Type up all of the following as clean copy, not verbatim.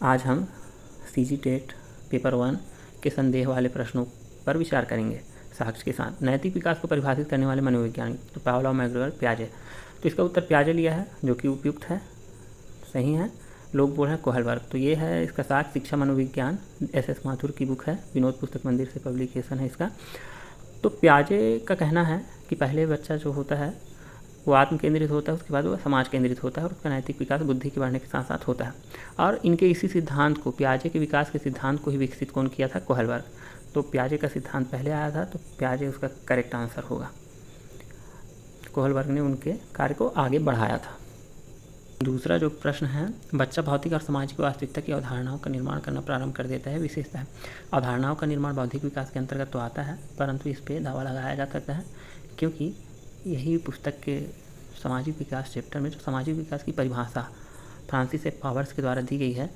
आज हम CG TET paper 1 के संदेह वाले प्रश्नों पर विचार करेंगे साक्ष्य के साथ। नैतिक विकास को परिभाषित करने वाले मनोवैज्ञानिक तो पावलोव, मैकग्रेगर, पियाजे। तो इसका उत्तर पियाजे लिया है, जो कि उपयुक्त है, सही है। लोग बोल रहे हैं कोहलबर्ग। तो ये है इसका साक्ष्य, शिक्षा मनोविज्ञान, एस माथुर की बुक है, विनोद पुस्तक मंदिर से पब्लिकेशन है इसका। तो पियाजे का कहना है कि पहले बच्चा जो होता है वो आत्म केंद्रित होता है, उसके बाद वो समाज केंद्रित होता है और उसका नैतिक विकास बुद्धि के बढ़ने के साथ साथ होता है। और इनके इसी सिद्धांत को, पियाजे के विकास के सिद्धांत को ही विकसित कौन किया था? कोहलबर्ग। तो पियाजे का सिद्धांत पहले आया था, तो पियाजे उसका करेक्ट आंसर होगा। कोहलबर्ग ने उनके कार्य को आगे बढ़ाया था। दूसरा जो प्रश्न है, बच्चा भौतिक और सामाजिक वास्तविकता की अवधारणाओं का निर्माण करना प्रारंभ कर देता है, विशेषता है। अवधारणाओं का निर्माण बौद्धिक विकास के अंतर्गत तो आता है, परंतु इस पर दावा लगाया जा सकता है क्योंकि यही पुस्तक के सामाजिक विकास चैप्टर में जो सामाजिक विकास की परिभाषा फ्रांसिस एफ पावर्स के द्वारा दी गई है,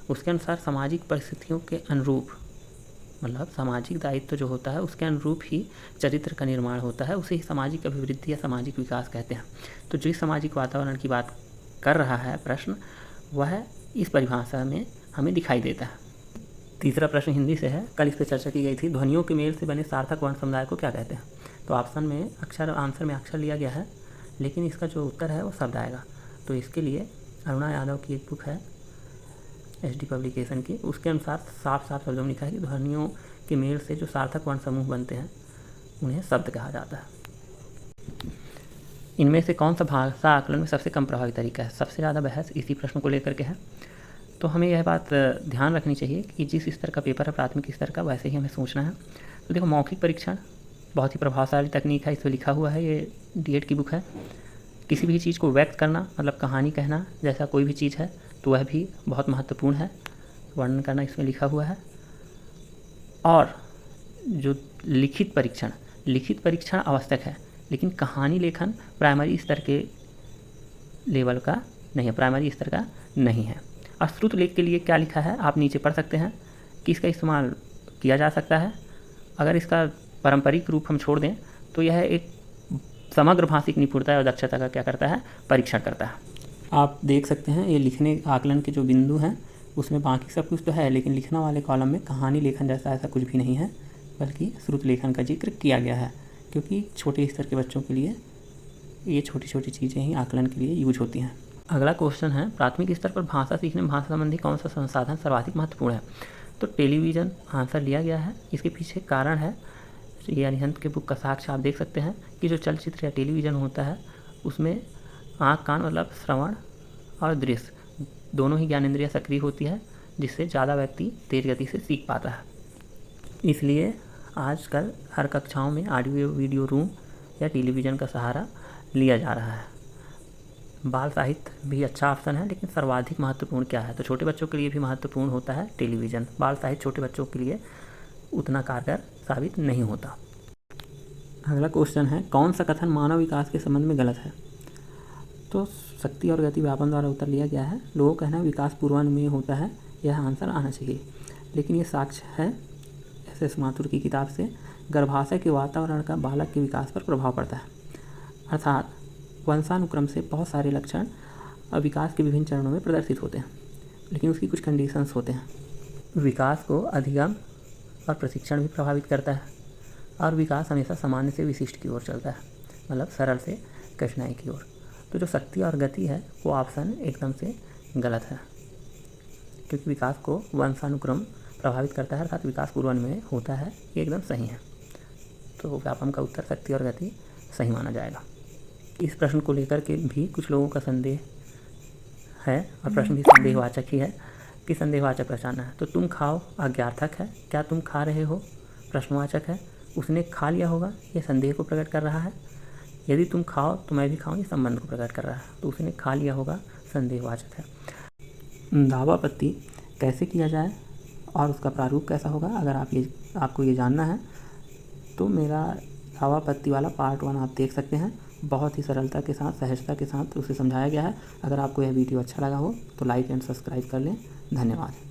उसके अनुसार सामाजिक परिस्थितियों के अनुरूप, मतलब सामाजिक दायित्व जो होता है उसके अनुरूप ही चरित्र का निर्माण होता है, उसे ही सामाजिक अभिवृद्धि या सामाजिक विकास कहते हैं। तो जिस सामाजिक वातावरण की बात कर रहा है प्रश्न, वह इस परिभाषा में हमें दिखाई देता है। तीसरा प्रश्न हिंदी से है, कल इस पर चर्चा की गई थी। ध्वनियों के मेल से बने सार्थक वर्ण समुदाय को क्या कहते हैं? तो ऑप्शन में आंसर में अक्षर लिया गया है, लेकिन इसका जो उत्तर है वो शब्द आएगा। तो इसके लिए अरुणा यादव की एक बुक है एचडी पब्लिकेशन की, उसके अनुसार साफ साफ शब्दों में लिखा है कि ध्वनियों के मेल से जो सार्थक वर्ण समूह बनते हैं उन्हें शब्द कहा जाता है। इनमें से कौन सा भाषा आकलन में सबसे कम प्रभावी तरीका है? सबसे ज़्यादा बहस इसी प्रश्न को लेकर के है। तो हमें यह बात ध्यान रखनी चाहिए कि जिस स्तर का पेपर है प्राथमिक स्तर का, वैसे ही हमें सोचना है। तो देखो, मौखिक परीक्षण बहुत ही प्रभावशाली तकनीक है, इसमें लिखा हुआ है, ये डीएड की बुक है। किसी भी चीज़ को व्यक्त करना, मतलब कहानी कहना जैसा कोई भी चीज़ है, तो वह भी बहुत महत्वपूर्ण है, वर्णन करना इसमें लिखा हुआ है। और जो लिखित परीक्षण आवश्यक है, लेकिन कहानी लेखन प्राइमरी स्तर के लेवल का नहीं है, प्राइमरी स्तर का नहीं है। और श्रुत लेख के लिए क्या लिखा है आप नीचे पढ़ सकते हैं कि इसका इस्तेमाल किया जा सकता है। अगर इसका पारंपरिक रूप हम छोड़ दें तो यह एक समग्र भाषिक निपुणता और दक्षता का क्या करता है? परीक्षण करता है। आप देख सकते हैं ये लिखने आकलन के जो बिंदु हैं उसमें बाकी सब कुछ तो है, लेकिन लिखना वाले कॉलम में कहानी लेखन जैसा ऐसा कुछ भी नहीं है, बल्कि श्रुत लेखन का जिक्र किया गया है, क्योंकि छोटे स्तर के बच्चों के लिए ये छोटी छोटी चीज़ें ही आकलन के लिए यूज होती हैं। अगला क्वेश्चन है, प्राथमिक स्तर पर भाषा सीखने में भाषा संबंधी कौन सा संसाधन सर्वाधिक महत्वपूर्ण है? तो टेलीविज़न आंसर लिया गया है। इसके पीछे कारण है, ये अरिहंत के बुक का साक्ष्य आप देख सकते हैं कि जो चलचित्र या टेलीविज़न होता है उसमें आँख कान मतलब श्रवण और दृश्य दोनों ही ज्ञानेंद्रियाँ सक्रिय होती है, जिससे ज़्यादा व्यक्ति तेज गति से सीख पाता है। इसलिए आजकल हर कक्षाओं में ऑडियो वीडियो रूम या टेलीविज़न का सहारा लिया जा रहा है। बाल साहित्य भी अच्छा ऑप्शन है, लेकिन सर्वाधिक महत्वपूर्ण क्या है? तो छोटे बच्चों के लिए भी महत्वपूर्ण होता है टेलीविज़न। बाल साहित्य छोटे बच्चों के लिए उतना कारगर साबित नहीं होता। अगला क्वेश्चन है, कौन सा कथन मानव विकास के संबंध में गलत है? तो शक्ति और गति व्यापन द्वारा उत्तर लिया गया है। लोगों का कहना है विकास पूर्वानुमेय होता है, यह आंसर आना चाहिए, लेकिन ये साक्ष्य है एस माथुर की किताब से। गर्भाशय के वातावरण का बालक के विकास पर प्रभाव पड़ता है, अर्थात वंशानुक्रम से बहुत सारे लक्षण विकास के विभिन्न चरणों में प्रदर्शित होते हैं, लेकिन उसकी कुछ कंडीशंस होते हैं। विकास को अधिगम और प्रशिक्षण भी प्रभावित करता है, और विकास हमेशा सामान्य से विशिष्ट की ओर चलता है, मतलब सरल से कठिनाई की ओर। तो जो शक्ति और गति है वो ऑप्शन एकदम से गलत है, क्योंकि विकास को वंशानुक्रम प्रभावित करता है, अर्थात विकास पूर्वानुमेय होता है, ये एकदम सही है। तो व्यापम का उत्तर शक्ति और गति सही माना जाएगा। इस प्रश्न को लेकर के भी कुछ लोगों का संदेह है, और प्रश्न भी संदेहवाचक ही है कि संदेहवाचक पहचानना है। तो तुम खाओ अज्ञार्थक है, क्या तुम खा रहे हो प्रश्नवाचक है, उसने खा लिया होगा ये संदेह को प्रकट कर रहा है, यदि तुम खाओ तो मैं भी खाऊं ये संबंध को प्रकट कर रहा है, तो उसने खा लिया होगा संदेहवाचक है। दावापत्ति कैसे किया जाए और उसका प्रारूप कैसा होगा, अगर आपको ये जानना है तो मेरा दावापत्ति वाला पार्ट 1 आप देख सकते हैं। बहुत ही सरलता के साथ, सहजता के साथ उसे समझाया गया है। अगर आपको यह वीडियो अच्छा लगा हो तो लाइक एंड सब्सक्राइब कर लें। धन्यवाद।